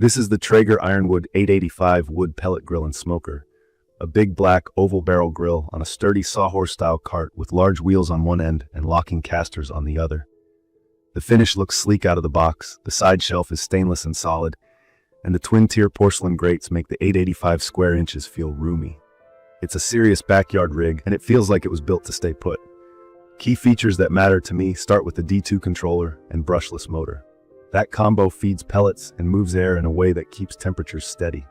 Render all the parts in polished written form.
This is the Traeger Ironwood 885 wood pellet grill and smoker, a big black oval barrel grill on a sturdy sawhorse-style cart with large wheels on one end and locking casters on the other. The finish looks sleek out of the box, the side shelf is stainless and solid, and the twin-tier porcelain grates make the 885 square inches feel roomy. It's a serious backyard rig, and it feels like it was built to stay put. Key features that matter to me start with the D2 controller and brushless motor. That combo feeds pellets and moves air in a way that keeps temperatures steady.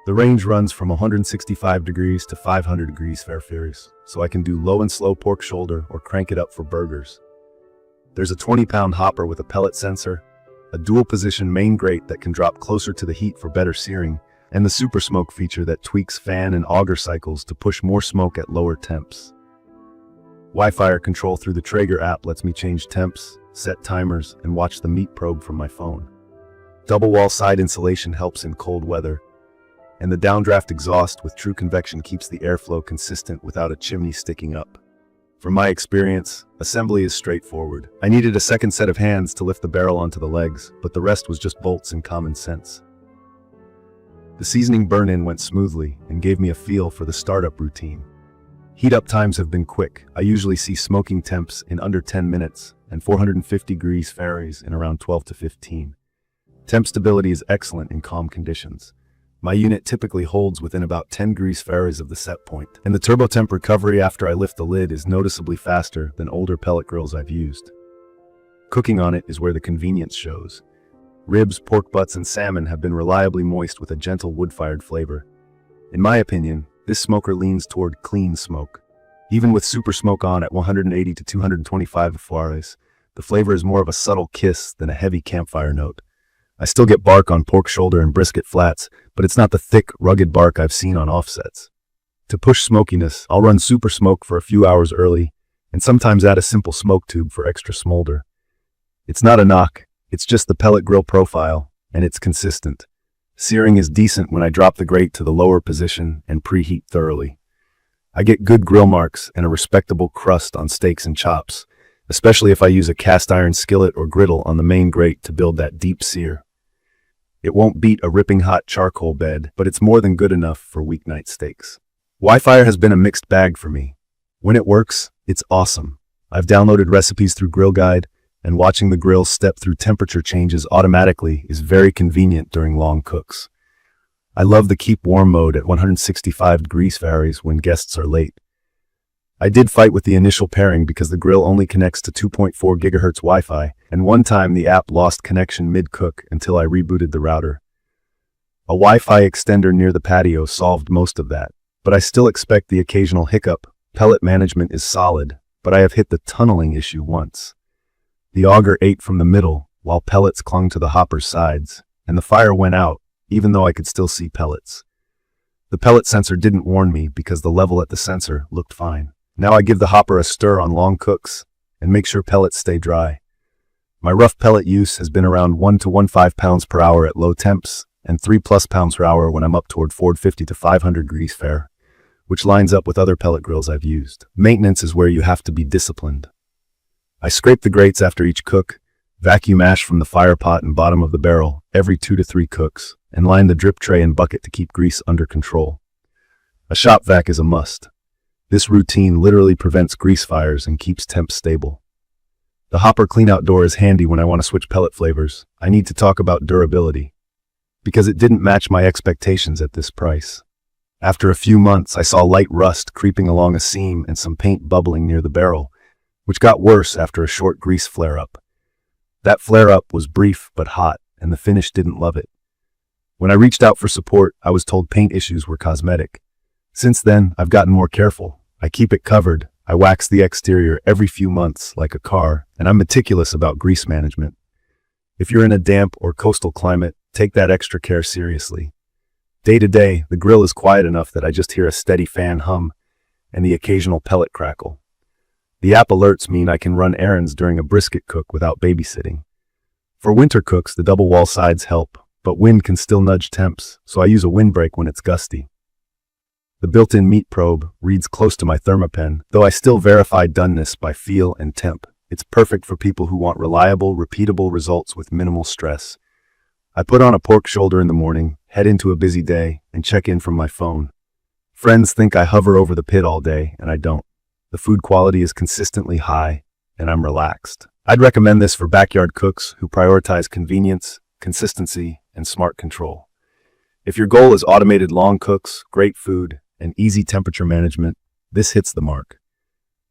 The range runs from 165 degrees to 500 degrees Celsius, so I can do low and slow pork shoulder or crank it up for burgers. There's a 20-pound hopper with a pellet sensor, a dual-position main grate that can drop closer to the heat for better searing, and the super smoke feature that tweaks fan and auger cycles to push more smoke at lower temps. WiFIRE control through the Traeger app lets me change temps, set timers, and watch the meat probe from my phone. Double wall side insulation helps in cold weather, and the downdraft exhaust with true convection keeps the airflow consistent without a chimney sticking up. From my experience, assembly is straightforward. I needed a second set of hands to lift the barrel onto the legs, but the rest was just bolts and common sense. The seasoning burn-in went smoothly and gave me a feel for the startup routine. Heat up times have been quick. I usually see smoking temps in under 10 minutes and 450 degrees Fahrenheit in around 12 to 15. Temp stability is excellent in calm conditions. My unit typically holds within about 10 degrees Fahrenheit of the set point, and the turbo temp recovery after I lift the lid is noticeably faster than older pellet grills I've used. Cooking on it is where the convenience shows. Ribs, pork butts, and salmon have been reliably moist with a gentle wood-fired flavor. In my opinion, this smoker leans toward clean smoke. Even with super smoke on at 180 to 225 Fahrenheit, the flavor is more of a subtle kiss than a heavy campfire note. I still get bark on pork shoulder and brisket flats, but it's not the thick, rugged bark I've seen on offsets. To push smokiness, I'll run super smoke for a few hours early, and sometimes add a simple smoke tube for extra smolder. It's not a knock, it's just the pellet grill profile, and it's consistent. Searing is decent when I drop the grate to the lower position and preheat thoroughly. I get good grill marks and a respectable crust on steaks and chops, especially if I use a cast iron skillet or griddle on the main grate to build that deep sear. It won't beat a ripping hot charcoal bed, but it's more than good enough for weeknight steaks. WiFIRE has been a mixed bag for me. When it works, it's awesome. I've downloaded recipes through Grill Guide, and watching the grill step through temperature changes automatically is very convenient during long cooks. I love the keep warm mode at 165 degrees Fahrenheit when guests are late. I did fight with the initial pairing because the grill only connects to 2.4 GHz Wi-Fi, and one time the app lost connection mid-cook until I rebooted the router. A Wi-Fi extender near the patio solved most of that, but I still expect the occasional hiccup. Pellet management is solid, but I have hit the tunneling issue once. The auger ate from the middle, while pellets clung to the hopper's sides, and the fire went out, even though I could still see pellets. The pellet sensor didn't warn me because the level at the sensor looked fine. Now I give the hopper a stir on long cooks, and make sure pellets stay dry. My rough pellet use has been around 1 to 1.5 pounds per hour at low temps, and 3+ pounds per hour when I'm up toward 450 to 500 degrees Fahrenheit, which lines up with other pellet grills I've used. Maintenance is where you have to be disciplined. I scrape the grates after each cook, vacuum ash from the fire pot and bottom of the barrel every 2 to 3 cooks, and line the drip tray and bucket to keep grease under control. A shop vac is a must. This routine literally prevents grease fires and keeps temps stable. The hopper cleanout door is handy when I want to switch pellet flavors. I need to talk about durability, because it didn't match my expectations at this price. After a few months, I saw light rust creeping along a seam and some paint bubbling near the barrel, which got worse after a short grease flare-up. That flare-up was brief but hot, and the finish didn't love it. When I reached out for support, I was told paint issues were cosmetic. Since then, I've gotten more careful. I keep it covered, I wax the exterior every few months like a car, and I'm meticulous about grease management. If you're in a damp or coastal climate, take that extra care seriously. Day to day, the grill is quiet enough that I just hear a steady fan hum and the occasional pellet crackle. The app alerts mean I can run errands during a brisket cook without babysitting. For winter cooks, the double wall sides help, but wind can still nudge temps, so I use a windbreak when it's gusty. The built-in meat probe reads close to my thermopen, though I still verify doneness by feel and temp. It's perfect for people who want reliable, repeatable results with minimal stress. I put on a pork shoulder in the morning, head into a busy day, and check in from my phone. Friends think I hover over the pit all day, and I don't. The food quality is consistently high, and I'm relaxed. I'd recommend this for backyard cooks who prioritize convenience, consistency, and smart control. If your goal is automated long cooks, great food, and easy temperature management, this hits the mark.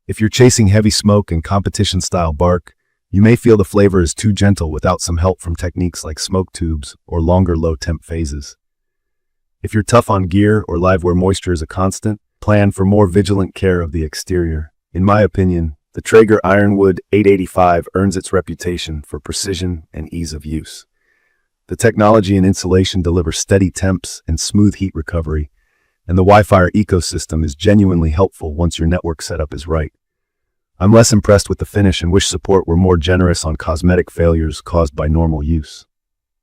If you're chasing heavy smoke and competition-style bark, you may feel the flavor is too gentle without some help from techniques like smoke tubes or longer low-temp phases. If you're tough on gear or live where moisture is a constant, plan for more vigilant care of the exterior. In my opinion, the Traeger Ironwood 885 earns its reputation for precision and ease of use. The technology and insulation deliver steady temps and smooth heat recovery, and the WiFIRE ecosystem is genuinely helpful once your network setup is right. I'm less impressed with the finish and wish support were more generous on cosmetic failures caused by normal use.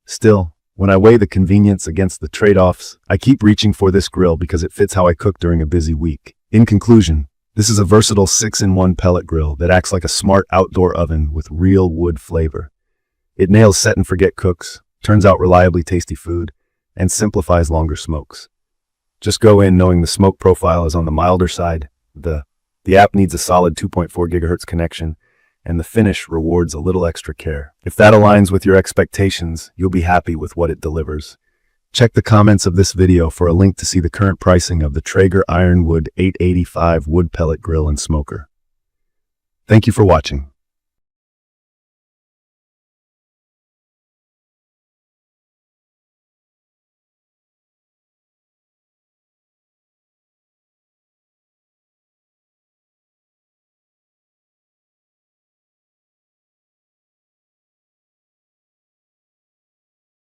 Still, when I weigh the convenience against the trade-offs, I keep reaching for this grill because it fits how I cook during a busy week. In conclusion, this is a versatile 6-in-1 pellet grill that acts like a smart outdoor oven with real wood flavor. It nails set-and-forget cooks, turns out reliably tasty food, and simplifies longer smokes. Just go in knowing the smoke profile is on the milder side, the app needs a solid 2.4 GHz connection, and the finish rewards a little extra care. If that aligns with your expectations, you'll be happy with what it delivers. Check the comments of this video for a link to see the current pricing of the Traeger Ironwood 885 wood pellet grill and smoker. Thank you for watching.